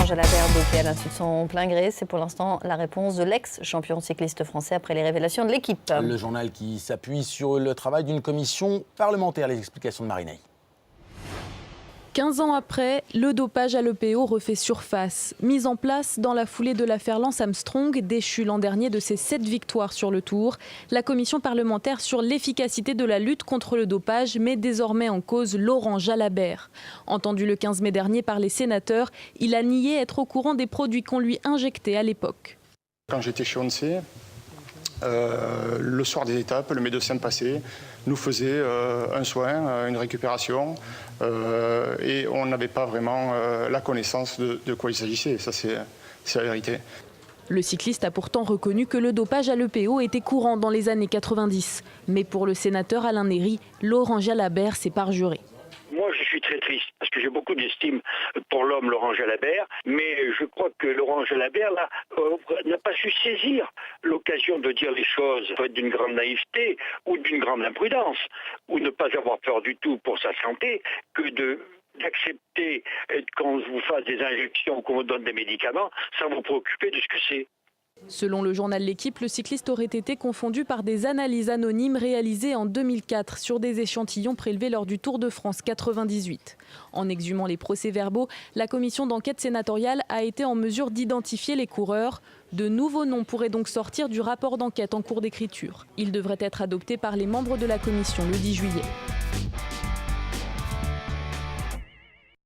Jalabert bloqué à l'insu de son plein gré. C'est pour l'instant la réponse de l'ex-champion cycliste français après les révélations de l'équipe. Le journal qui s'appuie sur le travail d'une commission parlementaire. Les explications de Marinei. 15 ans après, le dopage à l'EPO refait surface. Mise en place dans la foulée de l'affaire Lance Armstrong, déchu l'an dernier de ses 7 victoires sur le Tour, la commission parlementaire sur l'efficacité de la lutte contre le dopage met désormais en cause Laurent Jalabert. Entendu le 15 mai dernier par les sénateurs, il a nié être au courant des produits qu'on lui injectait à l'époque. Quand j'étais chez ONCE, le soir des étapes, le médecin passait, nous faisait un soin, une récupération, et on n'avait pas vraiment la connaissance de quoi il s'agissait. Ça, c'est la vérité. Le cycliste a pourtant reconnu que le dopage à l'EPO était courant dans les années 90. Mais pour le sénateur Alain Néry, Laurent Jalabert s'est parjuré. Moi, je suis très triste parce que j'ai beaucoup d'estime pour l'homme Laurent Jalabert, mais je crois que Laurent Jalabert n'a pas su saisir l'occasion de dire les choses d'une grande naïveté ou d'une grande imprudence, ou ne pas avoir peur du tout pour sa santé, que d'accepter qu'on vous fasse des injections, qu'on vous donne des médicaments, sans vous préoccuper de ce que c'est. Selon le journal L'Équipe, le cycliste aurait été confondu par des analyses anonymes réalisées en 2004 sur des échantillons prélevés lors du Tour de France 98. En exhumant les procès-verbaux, la commission d'enquête sénatoriale a été en mesure d'identifier les coureurs. De nouveaux noms pourraient donc sortir du rapport d'enquête en cours d'écriture. Il devrait être adopté par les membres de la commission le 10 juillet.